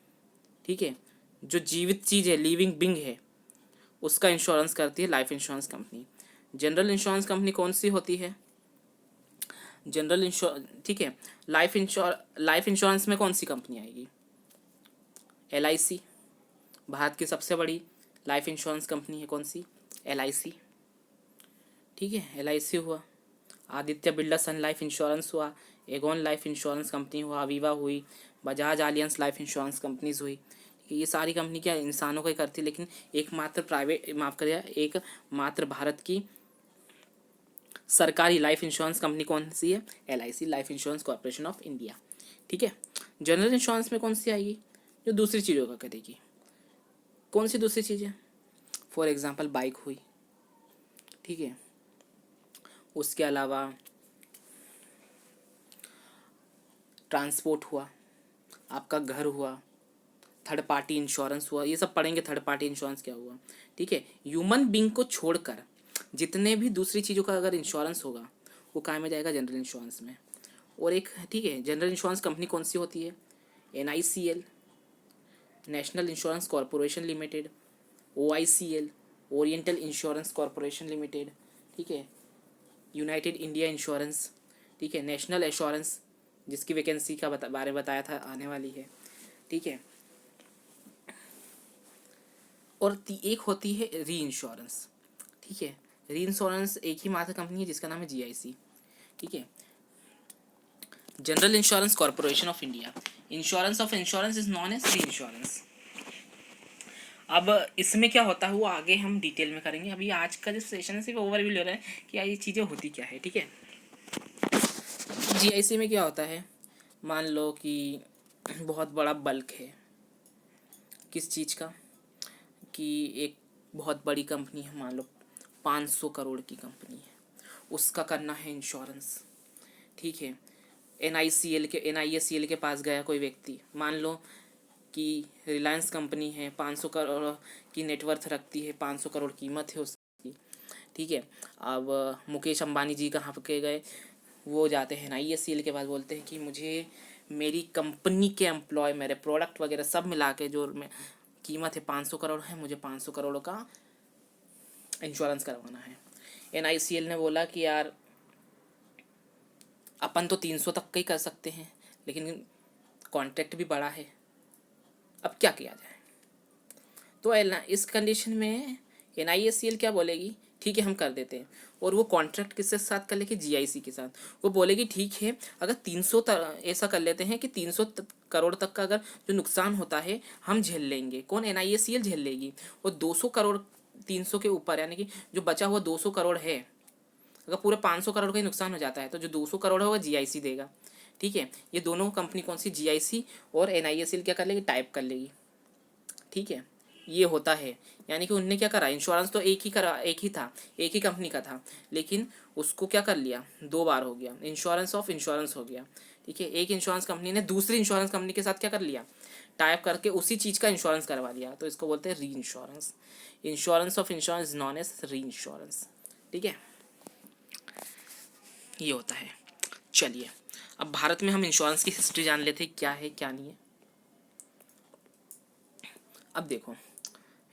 ठीक है, जो जीवित चीज़ है, लिविंग बिंग है, उसका इंश्योरेंस करती है life insurance company. General insurance company कौन सी होती है? जनरल इंश्योर, ठीक है, लाइफ इंश्योरेंस में कौन सी कंपनी आएगी? LIC, भारत की सबसे बड़ी लाइफ इंश्योरेंस कंपनी है। कौन सी? LIC। ठीक है, LIC हुआ, आदित्य बिरला सन लाइफ इंश्योरेंस हुआ, एगॉन लाइफ इंश्योरेंस कंपनी हुआ, अवीवा हुई, Bajaj alliance life insurance companies हुई। ये सारी कंपनी क्या इंसानों को ही करती है, लेकिन एकमात्र प्राइवेट, माफ करिए, एक मात्र भारत की सरकारी लाइफ इंश्योरेंस कंपनी कौन सी है? LIC, life insurance corporation of India. ठीक है, जनरल इंश्योरेंस में कौन सी आएगी? जो दूसरी चीज़ों का करेगी। कौन सी दूसरी चीज़ें? फॉर एग्जांपल बाइक हुई, ठीक है, उसके अलावा ट्रांसपोर्ट हुआ, आपका घर हुआ, थर्ड पार्टी इंश्योरेंस हुआ, ये सब पढ़ेंगे थर्ड पार्टी इंश्योरेंस क्या हुआ। ठीक है, ह्यूमन बींग को छोड़कर जितने भी दूसरी चीज़ों का अगर इंश्योरेंस होगा वो काय में जाएगा? जनरल इंश्योरेंस में। और एक, ठीक है, जनरल इंश्योरेंस कंपनी कौन सी होती है? NICL, national insurance corporation limited, OICL, oriental insurance corporation limited, ठीक है, यूनाइटेड इंडिया इंश्योरेंस, ठीक है, नेशनल एश्योरेंस जिसकी वैकेंसी का बारे में बताया था आने वाली है। ठीक है, और एक होती है री इंश्योरेंस। ठीक है, री इंश्योरेंस एक ही मात्र कंपनी है जिसका नाम है GIC। ठीक है, general insurance corporation of India, insurance of insurance is known as reinsurance. अब इसमें क्या होता है वो आगे हम डिटेल में करेंगे। अभी आज का जो सेशन है सिर्फ ओवरव्यू ले रहे हैं कि ये चीज़ें होती क्या है। ठीक है, GIC में क्या होता है? मान लो कि बहुत बड़ा बल्क है, किस चीज़ का, कि एक बहुत बड़ी कंपनी है, मान लो 500 करोड़ की कंपनी है, उसका करना है इंश्योरेंस। ठीक है, NICL के पास गया कोई व्यक्ति, मान लो कि रिलायंस कंपनी है, 500 करोड़ की नेटवर्थ रखती है, 500 करोड़ कीमत है उसकी। ठीक है, अब मुकेश अंबानी जी कहाँ के गए? वो जाते हैं NICL के पास, बोलते हैं कि मुझे मेरी कंपनी के एम्प्लॉय, मेरे प्रोडक्ट वगैरह सब मिला के जो कीमत है 500 करोड़ है, मुझे 500 करोड़ का इंश्योरेंस करवाना है। NICL ने बोला कि यार अपन तो 300 तक का ही कर सकते हैं, लेकिन कॉन्ट्रैक्ट भी बड़ा है, अब क्या किया जाए? तो इस कंडीशन में NICL क्या बोलेगी? ठीक है हम कर देते हैं। और वो कॉन्ट्रैक्ट किसके साथ कर लेगी? GIC के साथ। वो बोलेगी ठीक है, अगर 300 ऐसा कर लेते हैं कि 300 करोड़ तक का अगर जो नुकसान होता है हम झेल लेंगे। कौन? NICL झेल लेगी। और 200 करोड़ 300 के ऊपर, यानी कि जो बचा हुआ 200 करोड़ है, अगर पूरे 500 करोड़ का ही नुकसान हो जाता है तो जो 200 करोड़ है वो जीआईसी देगा। ठीक है, ये दोनों कंपनी कौन सी, जीआईसी और एनआईएसएल क्या कर लेगी, टाइप कर लेगी। ठीक है, ये होता है। यानी कि उनने क्या करा, इंश्योरेंस तो एक ही करा, एक ही था, एक ही कंपनी का था, लेकिन उसको क्या कर लिया, दो बार हो गया, इंश्योरेंस ऑफ इंश्योरेंस हो गया। ठीक है, एक इंश्योरेंस कंपनी ने दूसरी इंश्योरेंस कंपनी के साथ क्या कर लिया, टाइप करके उसी चीज़ का इंश्योरेंस करवा लिया, तो इसको बोलते हैं reinsurance. Insurance of insurance known as reinsurance. ठीक है, ये होता है। चलिए, अब भारत में हम इंश्योरेंस की हिस्ट्री जान लेते हैं, क्या है क्या नहीं है। अब देखो,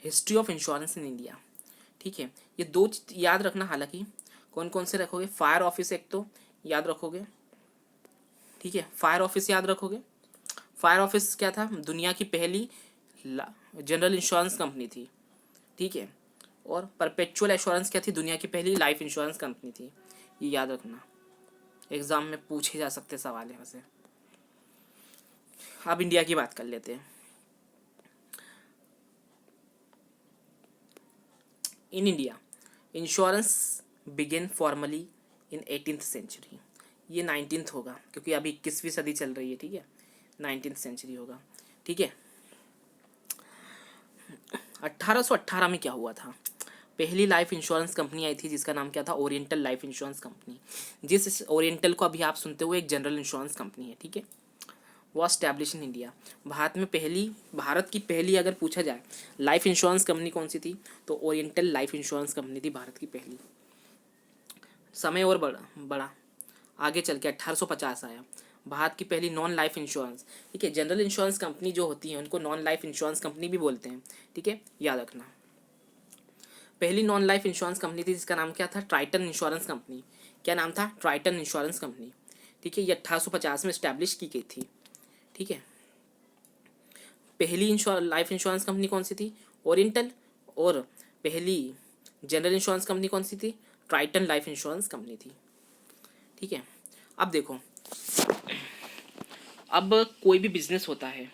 history of insurance in India. ठीक है, ये दो याद रखना, हालांकि कौन कौन से रखोगे, फायर ऑफिस एक तो याद रखोगे। ठीक है, फायर ऑफिस याद रखोगे। फायर ऑफिस क्या था, दुनिया की पहली जनरल इंश्योरेंस कंपनी थी। ठीक है, और परपेचुअल एश्योरेंस क्या थी, दुनिया की पहली लाइफ इंश्योरेंस कंपनी थी। ये याद रखना, एग्जाम में पूछे जा सकते सवाल है वैसे। अब इंडिया की बात कर लेते हैं। In India insurance begin formally in 18th century. ये 19th होगा क्योंकि अभी 21वीं सदी चल रही है। ठीक है, 19th सेंचुरी होगा। ठीक है, 1818 में क्या हुआ था, पहली लाइफ इंश्योरेंस कंपनी आई थी जिसका नाम क्या था, ओरिएंटल लाइफ इंश्योरेंस कंपनी। जिस ओरिएंटल को अभी आप सुनते हो एक जनरल इंश्योरेंस कंपनी है। ठीक है, वो एस्टैब्लिश इन इंडिया। भारत की पहली अगर पूछा जाए लाइफ इंश्योरेंस कंपनी कौन सी थी, तो ओरिएंटल लाइफ इंश्योरेंस कंपनी थी भारत की पहली। समय और बड़ा आगे चल के 1850 आया, भारत की पहली नॉन लाइफ इंश्योरेंस। ठीक है, जनरल इंश्योरेंस कंपनी जो होती है उनको नॉन लाइफ इंश्योरेंस कंपनी भी बोलते हैं। ठीक है, याद रखना। पहली नॉन लाइफ इंश्योरेंस कंपनी थी जिसका नाम क्या था, ट्राइटन इंश्योरेंस कंपनी। क्या नाम था, ट्राइटन इंश्योरेंस कंपनी। ठीक है, ये 1850 में इस्टेब्लिश की गई थी। ठीक है, पहली लाइफ इंश्योरेंस कंपनी कौन सी थी, ओरिएंटल। और पहली जनरल इंश्योरेंस कंपनी कौन सी थी, ट्राइटन लाइफ इंश्योरेंस कंपनी थी। ठीक है, अब देखो, अब कोई भी बिजनेस होता है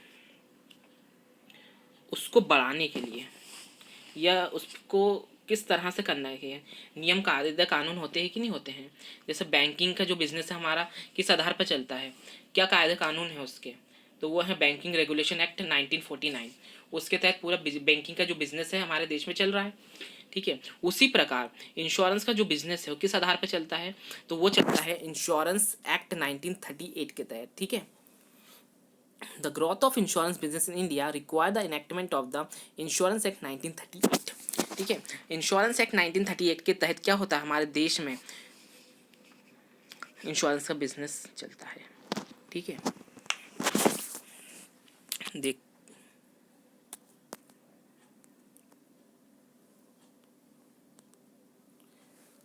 उसको बढ़ाने के लिए या उसको किस तरह से करना है, नियम कायदे कानून होते हैं कि नहीं होते हैं। जैसे बैंकिंग का जो बिज़नेस है हमारा किस आधार पर चलता है, क्या कायदे कानून है उसके, तो वो है बैंकिंग रेगुलेशन एक्ट 1949। उसके तहत पूरा बैंकिंग का जो बिज़नेस है हमारे देश में चल रहा है। ठीक है, उसी प्रकार इंश्योरेंस का जो बिज़नेस है वो किस आधार पर चलता है, तो वो चलता है इंश्योरेंस एक्ट 1938 के तहत। ठीक है, The growth of insurance business in India required the enactment of the Insurance Act 1938। ठीक है, इंश्योरेंस एक्ट 1938 के तहत क्या होता है, हमारे देश में इंश्योरेंस का बिजनेस चलता है। ठीक है, देख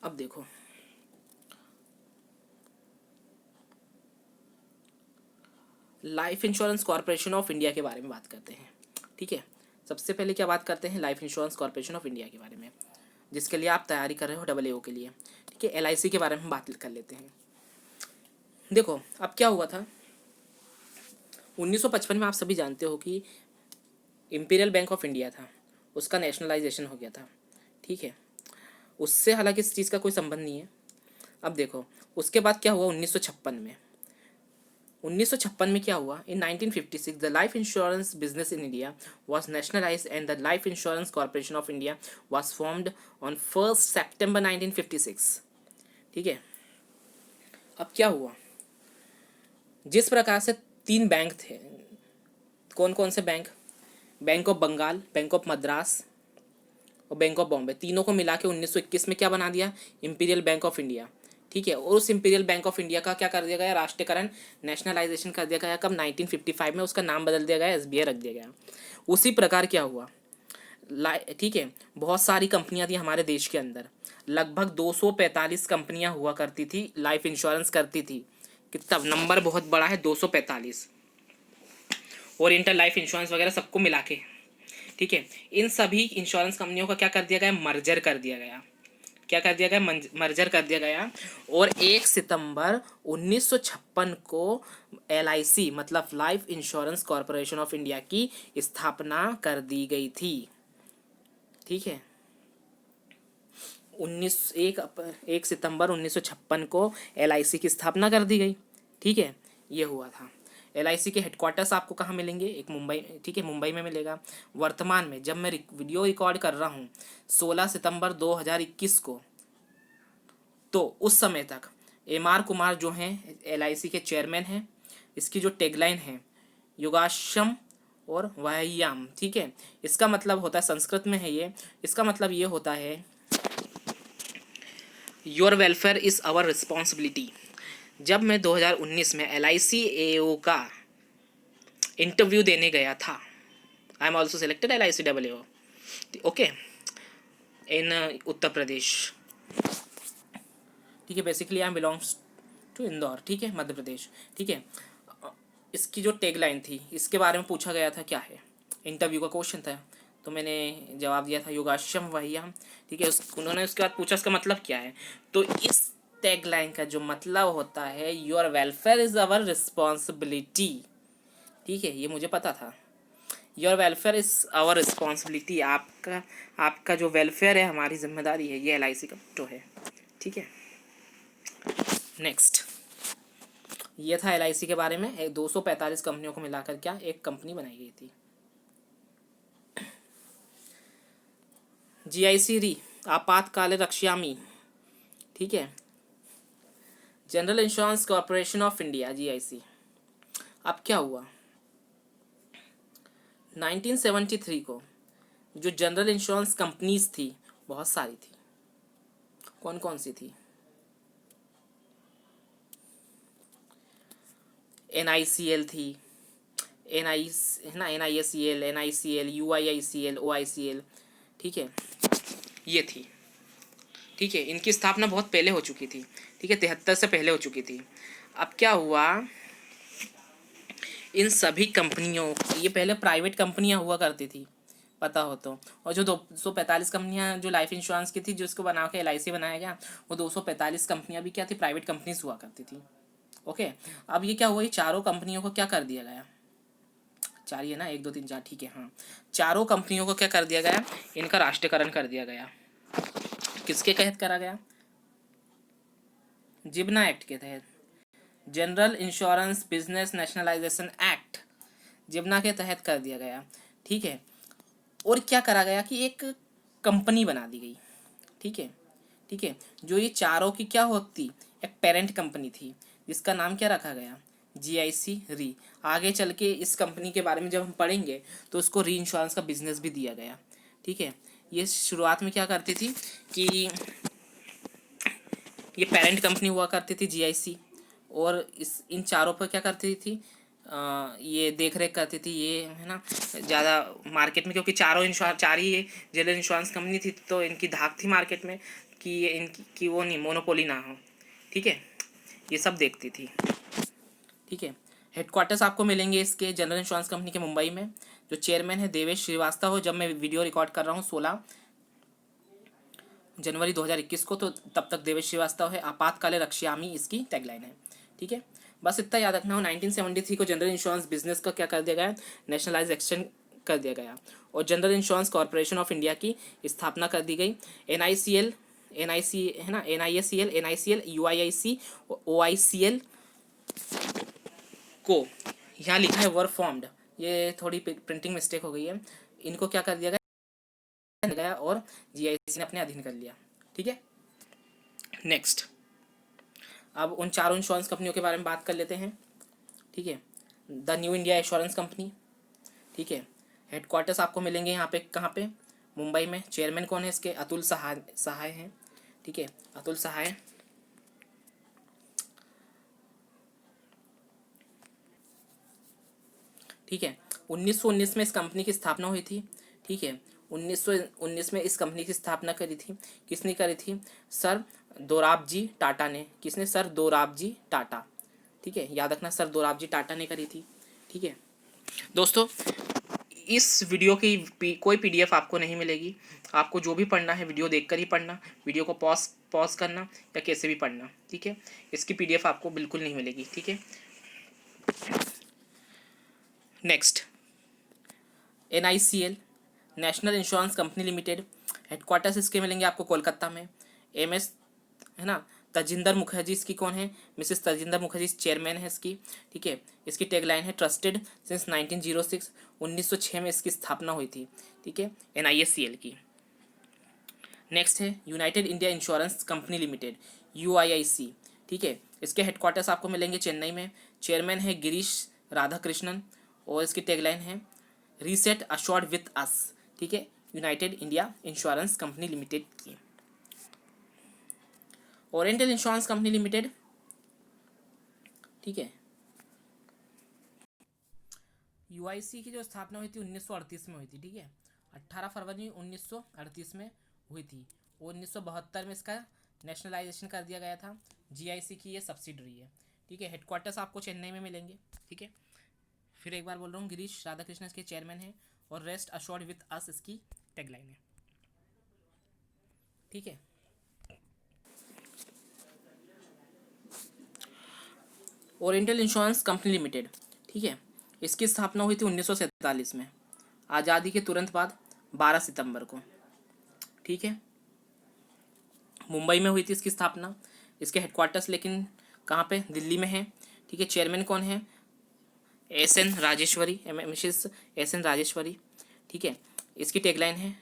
अब देखो, life insurance corporation of India के बारे में बात करते हैं। ठीक है, सबसे पहले क्या बात करते हैं, life insurance corporation of India के बारे में, जिसके लिए आप तैयारी कर रहे हो AA के लिए। ठीक है, LIC के बारे में बात कर लेते हैं। देखो, अब क्या हुआ था, 1955 में आप सभी जानते हो कि इंपीरियल बैंक ऑफ इंडिया था, उसका नेशनलाइजेशन हो गया था। ठीक है, उससे हालांकि इस चीज़ का कोई संबंध नहीं है। अब देखो, उसके बाद क्या हुआ 1956 में क्या हुआ, इन 1956 the life insurance business in India was nationalise and the life insurance corporation of India was formed on 1 सितंबर 1956। ठीक है, अब क्या हुआ, जिस प्रकार से 3 बैंक थे, कौन कौन से bank, bank of Bengal, bank of Madras और बैंक ऑफ बॉम्बे, तीनों को मिला के 1921 में क्या बना दिया, इंपीरियल बैंक ऑफ इंडिया। ठीक है, और उस इंपीरियल बैंक ऑफ इंडिया का क्या कर दिया गया, राष्ट्रीयकरण, नेशनलाइजेशन कर दिया गया। कब, 1955 में उसका नाम बदल दिया गया, SBI रख दिया गया। उसी प्रकार क्या हुआ, ठीक है, बहुत सारी कंपनियां थी हमारे देश के अंदर, लगभग 245 कंपनियां हुआ करती थी, लाइफ इंश्योरेंस करती थी। कितना नंबर बहुत बड़ा है, 245, ओरिएंटल लाइफ इंश्योरेंस वगैरह सबको मिला के। ठीक है, इन सभी इंश्योरेंस कंपनियों का क्या कर दिया गया, मर्जर कर दिया गया। क्या कर दिया गया, मर्जर कर दिया गया। और 1 सितंबर 1956 को LIC मतलब life insurance corporation of India की स्थापना कर दी गई थी। ठीक है, 1 सितंबर 1956 को LIC की स्थापना कर दी गई। ठीक है, ये हुआ था। LIC के हेडक्वार्टर्स आपको कहाँ मिलेंगे? एक मुंबई, ठीक है, मुंबई में मिलेगा। वर्तमान में जब मैं वीडियो रिकॉर्ड कर रहा हूँ 16 सितंबर 2021 को, तो उस समय तक MR कुमार जो हैं LIC के चेयरमैन हैं। इसकी जो टैगलाइन है युगाश्यम और व्यायाम, ठीक है, इसका मतलब होता है, संस्कृत में है ये, इसका मतलब ये होता है your welfare is our responsibility. जब मैं 2019 में LIC AO का इंटरव्यू देने गया था, I am also selected LIC AO, okay, in Uttar Pradesh, ठीक है, basically I am belongs to Indore, ठीक है, मध्य प्रदेश, ठीक है। इसकी जो टैगलाइन थी, इसके बारे में पूछा गया था, क्या है, इंटरव्यू का क्वेश्चन था, तो मैंने जवाब दिया था योगाश्यम व्यायाम, ठीक है। उन्होंने उसके बाद पूछा इसका मतलब क्या है, तो इस टैगलाइन का जो मतलब होता है your welfare is our responsibility, ठीक है, ये मुझे पता था। Your welfare is our responsibility, आपका जो वेलफेयर है हमारी जिम्मेदारी है, ये LIC का तो है, ठीक है। नेक्स्ट, ये था LIC के बारे में। 245 कंपनियों को मिलाकर क्या एक कंपनी बनाई गई थी। GIC री आपातकाल रक्ष्यामी, ठीक है, general insurance corporation of India, GIC। अब क्या हुआ, 1973 को जो जनरल इंश्योरेंस कंपनीज थी बहुत सारी थी। कौन कौन सी थी? NICL थी, है ना, NISCL, NICL, UIICL, OICL, ठीक है, ये थी, ठीक है। इनकी स्थापना बहुत पहले हो चुकी थी, ठीक है, 73 से पहले हो चुकी थी। अब क्या हुआ, इन सभी कंपनियों, ये पहले प्राइवेट कंपनियां हुआ करती थी, पता हो तो, और जो 245 कंपनियां जो लाइफ इंश्योरेंस की थी, जिसको बना के LIC बनाया गया, वो 245 कंपनियां भी क्या थी, प्राइवेट कंपनीज हुआ करती थी, ओके। अब ये क्या हुआ, ये चारों कंपनियों को क्या कर दिया गया, चार ही है ना, 1 2 3 4, ठीक है, हाँ, चारों कंपनियों को क्या कर दिया गया, इनका राष्ट्रीयकरण कर दिया गया। किसके तहत करा गया? जिबना एक्ट के तहत, general insurance business nationalisation act, GIBNA के तहत कर दिया गया, ठीक है। और क्या करा गया कि एक कंपनी बना दी गई, ठीक है, ठीक है, जो ये चारों की क्या होती, एक पेरेंट कंपनी थी, जिसका नाम क्या रखा गया, GIC री। आगे चल के इस कंपनी के बारे में जब हम पढ़ेंगे तो उसको री इंश्योरेंस का बिजनेस भी दिया गया, ठीक है। ये शुरुआत में क्या करती थी कि ये पेरेंट कंपनी हुआ करती थी GIC, और इन चारों पर क्या करती थी, ये देख रेख करती थी, ये है ना, ज़्यादा मार्केट में, क्योंकि चार ही जनरल इंश्योरेंस कंपनी थी, तो इनकी धाक थी मार्केट में कि ये इनकी वो नहीं, मोनोपोली ना हो, ठीक है, ये सब देखती थी, ठीक है। हेडक्वार्टर्स आपको मिलेंगे इसके जनरल इंश्योरेंस कंपनी के मुंबई में। जो चेयरमैन है देवेश श्रीवास्तव हो, जब मैं वीडियो रिकॉर्ड कर रहा हूँ 16 जनवरी 2021 को, तो तब तक देवेश श्रीवास्तव है। आपातकाल रक्ष्यामी इसकी टैगलाइन है, ठीक है। बस इतना याद रखना हो। 1973 को जनरल इंश्योरेंस बिजनेस का क्या कर दिया गया, नेशनलाइजेशन कर दिया गया, और general insurance corporation of India की स्थापना कर दी गई। NICL, NIC है ना, NISCL, NICL, UIIC, OICL को यहाँ लिखा है वर फॉर्म्ड, ये थोड़ी प्रिंटिंग मिस्टेक हो गई है, इनको क्या कर दिया गया और GIC ने अपने अधीन कर लिया, ठीक है। नेक्स्ट, अब उन चारों इंश्योरेंस कंपनियों के बारे में बात कर लेते हैं, ठीक है। The new India insurance company, ठीक है, हेडक्वार्टर्स आपको मिलेंगे यहाँ पे, कहाँ पे, मुंबई में। चेयरमैन कौन है इसके, अतुल सहाय हैं, ठीक है, अतुल सहाय, ठीक है। 1919 में इस कंपनी की स्थापना हुई थी, ठीक है। 1919 में इस कंपनी की स्थापना करी थी, किसने करी थी, सर दोराबजी टाटा ने। किसने, सर दोराबजी टाटा, ठीक है, याद रखना, सर दोराबजी टाटा ने करी थी, ठीक है। दोस्तों, इस वीडियो की कोई PDF आपको नहीं मिलेगी, आपको जो भी पढ़ना है वीडियो देखकर ही पढ़ना, वीडियो को पॉज करना या कैसे भी पढ़ना, ठीक है। इसकी PDF आपको बिल्कुल नहीं मिलेगी, ठीक है। Next, NICL, national insurance company limited, headquarters इसके मिलेंगे आपको कोलकाता में। MS, है ना, तजिंदर मुखर्जी इसकी कौन है, मिसेस तजिंदर मुखर्जी चेयरमैन है इसकी, ठीक है। इसकी टैगलाइन है ट्रस्टेड सिंस 1906, 1906 में इसकी स्थापना हुई थी, ठीक है, NISCL की। नेक्स्ट है United India insurance company limited, UIIC, ठीक है। इसके हेडक्वार्टर्स आपको मिलेंगे चेन्नई में। चेयरमैन है गिरीश राधाकृष्णन और इसकी टैगलाइन है रीसेट अश्योर्ड विथ अस, ठीक है, United India insurance company limited की। ओरिएंटल इंश्योरेंस कंपनी लिमिटेड, ठीक है, UIC की जो स्थापना हुई थी 1938 में हुई थी, ठीक है, 18 फरवरी 1938 में हुई थी और 1972 में इसका नेशनलाइजेशन कर दिया गया था। GIC की ये सब्सिडरी है, ठीक है। हेडक्वार्टर्स आपको चेन्नई में मिलेंगे, ठीक है। फिर एक बार बोल रहा हूँ, गिरीश राधाकृष्णन इसके चेयरमैन है और रेस्ट अश्योर्ड विथ अस इसकी टैगलाइन है, ठीक है। ओरिएंटल इंश्योरेंस कंपनी लिमिटेड, ठीक है, इसकी स्थापना हुई थी 1947 में, आज़ादी के तुरंत बाद 12 सितंबर को, ठीक है। मुंबई में हुई थी इसकी स्थापना। इसके हेडक्वार्टर्स लेकिन कहाँ पे, दिल्ली में है, ठीक है। चेयरमैन कौन है, SN Rajeshwari, Mrs SN Rajeshwari, ठीक है। इसकी टैगलाइन है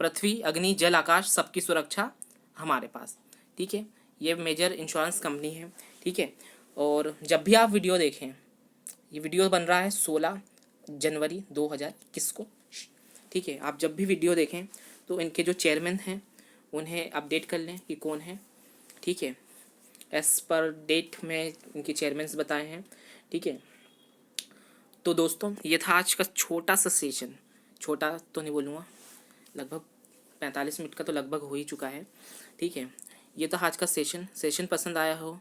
पृथ्वी अग्नि जल आकाश सबकी सुरक्षा हमारे पास, ठीक है। ये मेजर इंश्योरेंस कंपनी है, ठीक है। और जब भी आप वीडियो देखें, ये वीडियो बन रहा है 16 जनवरी 2021 को, ठीक है। आप जब भी वीडियो देखें तो इनके जो चेयरमैन हैं उन्हें अपडेट कर लें कि कौन है, ठीक है। एज पर डेट में इनके चेयरमैन बताए हैं, ठीक है। तो दोस्तों ये था आज का छोटा सा सेशन, छोटा तो नहीं बोलूँगा, लगभग 45 मिनट का तो लगभग हो ही चुका है, ठीक है। ये था आज का सेशन पसंद आया हो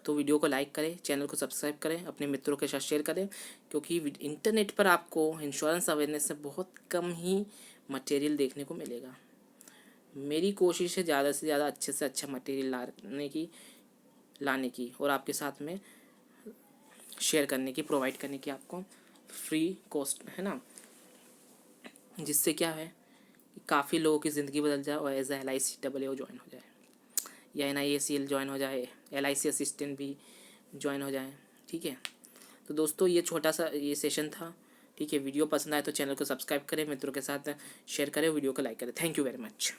तो वीडियो को लाइक करें, चैनल को सब्सक्राइब करें, अपने मित्रों के साथ शेयर करें, क्योंकि इंटरनेट पर आपको इंश्योरेंस अवेयरनेस से बहुत कम ही मटेरियल देखने को मिलेगा। मेरी कोशिश है ज़्यादा से ज़्यादा अच्छे से अच्छा मटेरियल लाने की और आपके साथ में शेयर करने की, प्रोवाइड करने की, आपको फ्री कॉस्ट, है ना, जिससे क्या है कि काफ़ी लोगों की ज़िंदगी बदल जाए और as a LIC AA join हो जाए या NISCL ज्वाइन हो जाए, LIC असिस्टेंट भी ज्वाइन हो जाए, ठीक है। तो दोस्तों ये छोटा सा ये सेशन था, ठीक है। वीडियो पसंद आए तो चैनल को सब्सक्राइब करें, मित्रों के साथ शेयर करें, वीडियो को लाइक करें। Thank you very much.